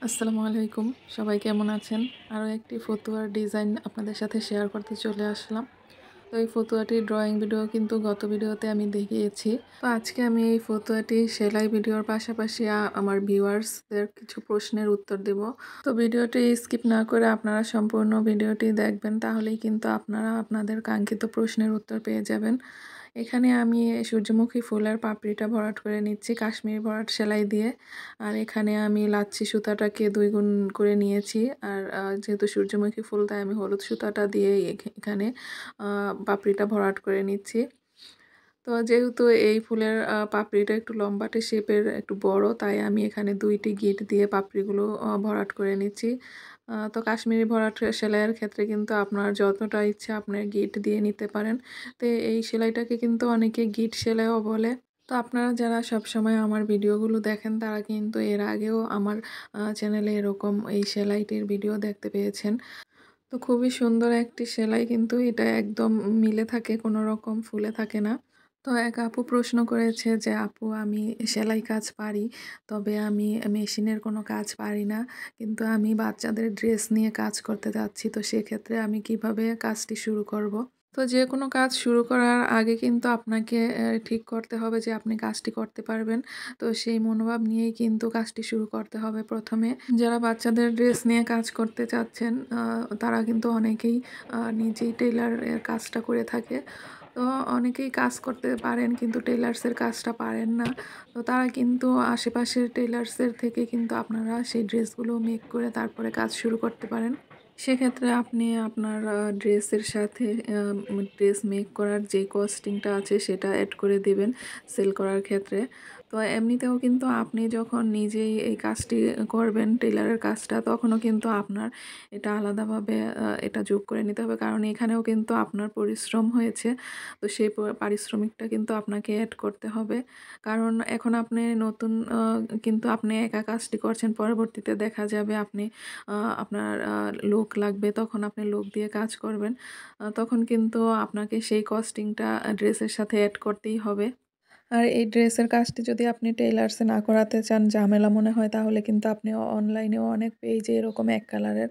আসসালামু আলাইকুম। সবাই কেমন আছেন? আরও একটি ফতুয়ার ডিজাইন আপনাদের সাথে শেয়ার করতে চলে আসলাম। তো এই ফতুয়াটির ড্রয়িং ভিডিও কিন্তু গত ভিডিওতে আমি দেখিয়েছি। তো আজকে আমি এই ফতুয়াটি সেলাই ভিডিওর পাশাপাশি আমার ভিউয়ার্সদের কিছু প্রশ্নের উত্তর দেব। তো ভিডিওটি স্কিপ না করে আপনারা সম্পূর্ণ ভিডিওটি দেখবেন, তাহলেই কিন্তু আপনারা আপনাদের কাঙ্ক্ষিত প্রশ্নের উত্তর পেয়ে যাবেন। এখানে আমি সূর্যমুখী ফুলের পাপড়িটা ভরাট করে নিচ্ছি কাশ্মীরি ভরাট সেলাই দিয়ে। আর এখানে আমি লাচ্ছি সুতাটাকে 2 গুণ করে নিয়েছি। আর যেহেতু সূর্যমুখী ফুল, তাই আমি হলুদ সুতাটা দিয়ে এখানে পাপড়িটা ভরাট করে নিচ্ছি। তো যেহেতু এই ফুলের পাপড়িটা একটু লম্বাটে শেপের, একটু বড়, তাই আমি এখানে 2টি গিট দিয়ে পাপড়িগুলো ভরাট করে নিচ্ছি। তো কাশ্মীরি ভরাট সেলাইয়ের ক্ষেত্রে কিন্তু আপনার যতটা ইচ্ছা আপনার গিট দিয়ে নিতে পারেন। তো এই সেলাইটাকে কিন্তু অনেকে গিট সেলাইও বলে। তো আপনারা যারা সবসময় আমার ভিডিওগুলো দেখেন, তারা কিন্তু এর আগেও আমার চ্যানেলে এরকম এই সেলাইটির ভিডিও দেখতে পেয়েছেন। তো খুবই সুন্দর একটি সেলাই, কিন্তু এটা একদম মিলে থাকে, কোনো রকম ফুলে থাকে না। তো এক আপু প্রশ্ন করেছে যে আপু, আমি সেলাই কাজ পারি, তবে আমি মেশিনের কোনো কাজ পারি না, কিন্তু আমি বাচ্চাদের ড্রেস নিয়ে কাজ করতে যাচ্ছি। তো সেক্ষেত্রে আমি কিভাবে কাজটি শুরু করব? তো যে কোনো কাজ শুরু করার আগে কিন্তু আপনাকে ঠিক করতে হবে যে আপনি কাজটি করতে পারবেন। তো সেই মনোভাব নিয়েই কিন্তু কাজটি শুরু করতে হবে প্রথমে। যারা বাচ্চাদের ড্রেস নিয়ে কাজ করতে চাচ্ছেন, তারা কিন্তু অনেকেই নিজেই টেইলারের কাজটা করে থাকে। তো অনেকেই কাজ করতে পারেন কিন্তু টেইলার্সের কাজটা পারেন না। তো তারা কিন্তু আশেপাশের টেইলার্সের থেকে কিন্তু আপনারা সেই ড্রেসগুলো মেক করে তারপরে কাজ শুরু করতে পারেন। সেক্ষেত্রে আপনি আপনার ড্রেসের সাথে ড্রেস মেক করার যে কস্টিংটা আছে সেটা অ্যাড করে দিবেন সেল করার ক্ষেত্রে। তো এমনিতেও কিন্তু আপনি যখন নিজেই এই কাজটি করবেন, টেইলারের কাজটা, তখনও কিন্তু আপনার এটা আলাদাভাবে এটা যোগ করে নিতে হবে, কারণ এখানেও কিন্তু আপনার পরিশ্রম হয়েছে। তো সেই পারিশ্রমিকটা কিন্তু আপনাকে অ্যাড করতে হবে, কারণ এখন আপনি নতুন, কিন্তু আপনি একা কাজটি করছেন, পরবর্তীতে দেখা যাবে আপনি আপনার লোক লাগবে, তখন আপনি লোক দিয়ে কাজ করবেন। তখন কিন্তু আপনাকে সেই কস্টিংটা ড্রেসের সাথে অ্যাড করতেই হবে। আর এই ড্রেসের কাজটি যদি আপনি টেইলার্সে না করাতে চান, ঝামেলা মনে হয়, তাহলে কিন্তু আপনি অনলাইনেও অনেক পেজে এরকম এক কালারের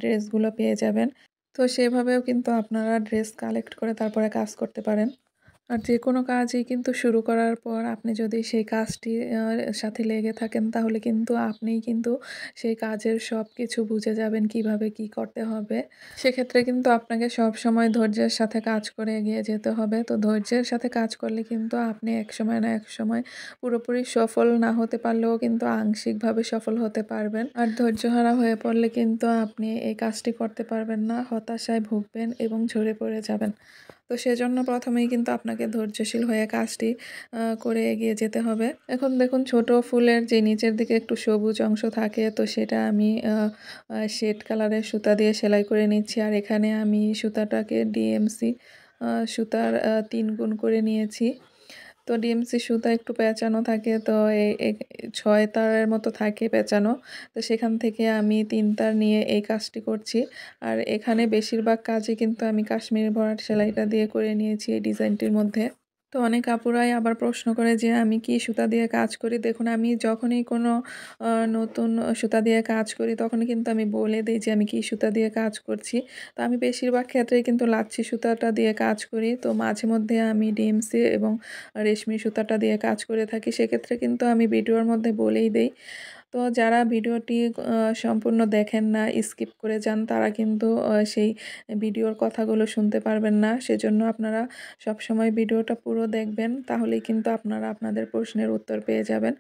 ড্রেসগুলো পেয়ে যাবেন। তো সেভাবেও কিন্তু আপনারা ড্রেস কালেক্ট করে তারপরে কাজ করতে পারেন। আর যেকোনো কাজই কিন্তু শুরু করার পর আপনি যদি সেই কাজটি সাথে লেগে থাকেন, তাহলে কিন্তু আপনিই কিন্তু সেই কাজের সবকিছু বুঝে যাবেন কিভাবে কি করতে হবে। সেক্ষেত্রে কিন্তু আপনাকে সবসময় ধৈর্যের সাথে কাজ করে এগিয়ে যেতে হবে। তো ধৈর্যের সাথে কাজ করলে কিন্তু আপনি একসময় না একসময় পুরোপুরি সফল না হতে পারলেও কিন্তু আংশিকভাবে সফল হতে পারবেন। আর ধৈর্যহারা হয়ে পড়লে কিন্তু আপনি এই কাজটি করতে পারবেন না, হতাশায় ভুগবেন এবং ঝরে পড়ে যাবেন। তো সেজন্য প্রথমেই কিন্তু আপনাকে ধৈর্যশীল হয়ে কাজটি করে এগিয়ে যেতে হবে। এখন দেখুন, ছোট ফুলের যে নিচের দিকে একটু সবুজ অংশ থাকে, তো সেটা আমি শেড কালারের সুতা দিয়ে সেলাই করে নিচ্ছি। আর এখানে আমি সুতাটাকে ডিএমসি সুতার 3 গুণ করে নিয়েছি। তো ডিএমসি সুতা একটু পেঁচানো থাকে, তো 6 তারের মতো থাকে পেঁচানো। তো সেখান থেকে আমি 3 তার নিয়ে এই কাজটি করছি। আর এখানে বেশিরভাগ কাজই কিন্তু আমি কাশ্মীরি ভরাট সেলাইটা দিয়ে করে নিয়েছি এই ডিজাইনটির মধ্যে। তো অনেক আপুরাই আবার প্রশ্ন করে যে আমি কি সুতা দিয়ে কাজ করি। দেখুন, আমি যখনই কোনো নতুন সুতা দিয়ে কাজ করি, তখনই কিন্তু আমি বলে দেই যে আমি কি সুতা দিয়ে কাজ করছি। তো আমি বেশিরভাগ ক্ষেত্রেই কিন্তু লাচ্ছি সুতাটা দিয়ে কাজ করি। তো মাঝে মধ্যে আমি ডিএমসি এবং রেশমি সুতাটা দিয়ে কাজ করে থাকি। সেক্ষেত্রে কিন্তু আমি ভিডিওর মধ্যে বলেই দেই। তো যারা ভিডিওটি সম্পূর্ণ দেখেন না, স্কিপ করে যান, তারা কিন্তু সেই ভিডিওর কথাগুলো শুনতে পারবেন না। সেজন্য আপনারা সবসময় ভিডিওটা পুরো দেখবেন, তাহলেই কিন্তু আপনারা আপনাদের প্রশ্নের উত্তর পেয়ে যাবেন।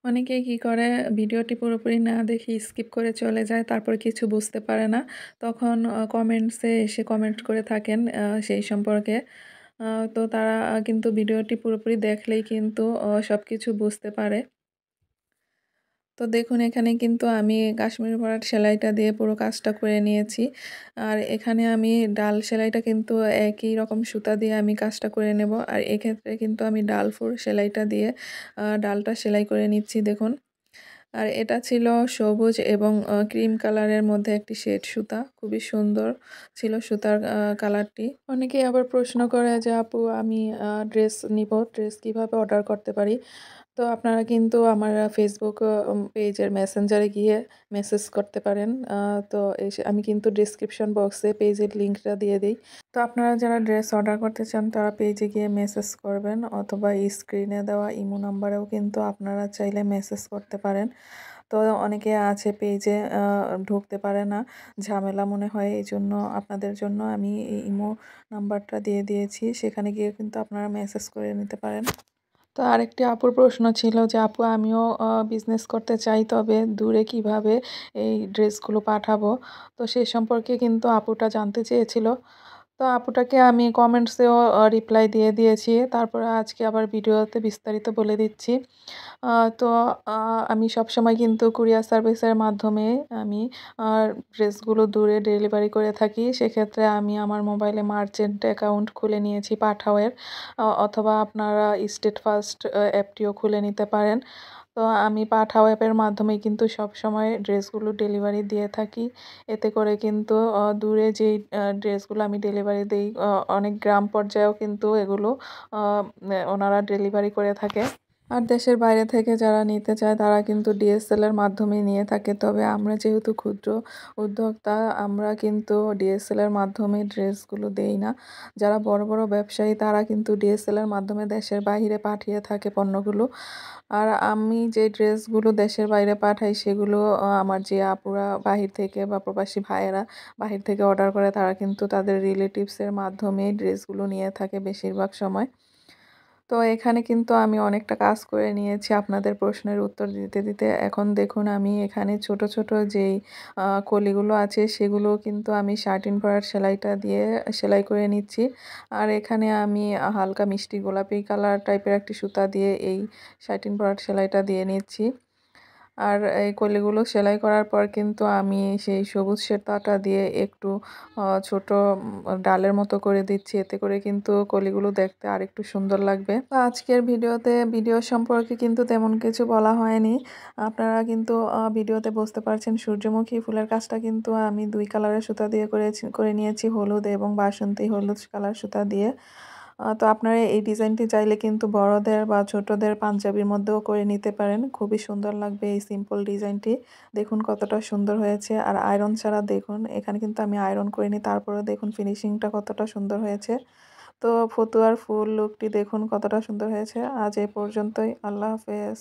অনেকেই কি করে, ভিডিওটি পুরোপুরি না দেখে স্কিপ করে চলে যায়, তারপর কিছু বুঝতে পারে না। তখন কমেন্টসে এসে কমেন্ট করে থাকেন সেই সম্পর্কে। তো তারা কিন্তু ভিডিওটি পুরোপুরি দেখলেই কিন্তু সবকিছু বুঝতে পারে। তো দেখুন, এখানে কিন্তু আমি কাশ্মীরি ভরাট সেলাইটা দিয়ে পুরো কাজটা করে নিয়েছি। আর এখানে আমি ডাল সেলাইটা কিন্তু একই রকম সুতা দিয়ে আমি কাজটা করে নেব। আর এক্ষেত্রে কিন্তু আমি ডালফুল সেলাইটা দিয়ে ডালটা সেলাই করে নিচ্ছি, দেখুন। আর এটা ছিল সবুজ এবং ক্রিম কালারের মধ্যে একটি শেড সুতা। খুবই সুন্দর ছিল সুতার কালারটি। অনেকেই আবার প্রশ্ন করে যে আপু, আমি ড্রেস নিব, ড্রেস কিভাবে অর্ডার করতে পারি? তো আপনারা কিন্তু আমার ফেসবুক পেজের মেসেঞ্জারে গিয়ে মেসেজ করতে পারেন। তো আমি কিন্তু ডিসক্রিপশন বক্সে পেজের লিঙ্কটা দিয়ে দিই। তো আপনারা যারা ড্রেস অর্ডার করতে চান তারা পেজে গিয়ে মেসেজ করবেন, অথবা স্ক্রিনে দেওয়া ইমো নাম্বারেও কিন্তু আপনারা চাইলে মেসেজ করতে পারেন। তো অনেকে আছে পেজে ঢুকতে পারে না, ঝামেলা মনে হয়, এই জন্য আপনাদের জন্য আমি এই ইমো নাম্বারটা দিয়ে দিয়েছি, সেখানে গিয়ে কিন্তু আপনারা মেসেজ করে নিতে পারেন। তো আরেকটি আপুর প্রশ্ন ছিল যে আপু আমিও বিজনেস করতে চাই, তবে দূরে কিভাবে এই ড্রেসগুলো পাঠাবো। তো সেই সম্পর্কে কিন্তু আপুটা জানতে চেয়েছিল। তো আপুটাকে আমি কমেন্টসেও রিপ্লাই দিয়ে দিয়েছি। তারপরে আজকে আবার ভিডিওতে বিস্তারিত বলে দিচ্ছি। আ তো আ আমি সবসময় কিন্তু কুরিয়ার সার্ভিসের মাধ্যমে আমি আ ড্রেসগুলো দূরে ডেলিভারি করে থাকি। সেক্ষেত্রে আমি আমার মোবাইলে মার্চেন্ট অ্যাকাউন্ট খুলে নিয়েছি পাঠাওয়ের। অথবা আপনারা স্টেট ফার্স্ট অ্যাপটিও খুলে নিতে পারেন। তো আমি পাঠাও অ্যাপের মাধ্যমে কিন্তু সবসময় ড্রেসগুলো ডেলিভারি দিয়ে থাকি। এতে করে কিন্তু দূরে যেই ড্রেসগুলো আমি ডেলিভারি দেই, অনেক গ্রাম পর্যায়েও কিন্তু এগুলো আ ওনারা ডেলিভারি করে থাকে। আর দেশের বাইরে থেকে যারা নিতে চায় তারা কিন্তু ডিএসএল এর মাধ্যমে নিয়ে থাকে। তবে আমরা যেহেতু ক্ষুদ্র উদ্যোক্তা, আমরা কিন্তু ডিএসএল এর মাধ্যমে ড্রেসগুলো দেই না। যারা বড় বড় ব্যবসায়ী তারা কিন্তু ডিএসএল এর মাধ্যমে দেশের বাইরে পাঠিয়ে থাকে পণ্যগুলো। আর আমি যে ড্রেসগুলো দেশের বাইরে পাঠাই সেগুলো আমার যে আপুরা বাহির থেকে বা প্রবাসী ভাইয়েরা বাহির থেকে অর্ডার করে তারা কিন্তু তাদের রিলেটিভসের মাধ্যমে ড্রেসগুলো নিয়ে থাকে বেশিরভাগ সময়। তো এখানে কিন্তু আমি অনেকটা কাজ করে নিয়েছি আপনাদের প্রশ্নের উত্তর দিতে দিতে। এখন দেখুন আমি এখানে ছোট ছোট যেই কলিগুলো আছে সেগুলো কিন্তু আমি শার্টিন পরার সেলাইটা দিয়ে সেলাই করে নিচ্ছি। আর এখানে আমি হালকা মিষ্টি গোলাপি কালার টাইপের একটি সুতা দিয়ে এই শার্টিন পরার সেলাইটা দিয়ে নিচ্ছি। আর এই কলিগুলো সেলাই করার পর কিন্তু আমি সেই সবুজ সুতাটা দিয়ে একটু ছোট ডালের মতো করে দিচ্ছি। এতে করে কিন্তু কলিগুলো দেখতে আরেকটু সুন্দর লাগবে। তো আজকের ভিডিও সম্পর্কে কিন্তু তেমন কিছু বলা হয়নি। আপনারা কিন্তু ভিডিওতে বুঝতে পারছেন সূর্যমুখী ফুলের কাজটা কিন্তু আমি ২ কালারের সুতা দিয়ে করে নিয়েছি, হলুদ এবং বাসন্তী হলুদ কালার সুতা দিয়ে। তো আপনারা এই ডিজাইনটি চাইলে কিন্তু বড়দের বা ছোটদের পাঞ্জাবির মধ্যেও করে নিতে পারেন। খুবই সুন্দর লাগবে এই সিম্পল ডিজাইনটি। দেখুন কতটা সুন্দর হয়েছে। আর আয়রন ছাড়া দেখুন, এখানে কিন্তু আমি আয়রন করিনি, তারপরেও দেখুন ফিনিশিংটা কতটা সুন্দর হয়েছে। তো ফতুয়ার ফুল লুকটি দেখুন কতটা সুন্দর হয়েছে। আজ এই পর্যন্তই। আল্লাহ হাফেজ।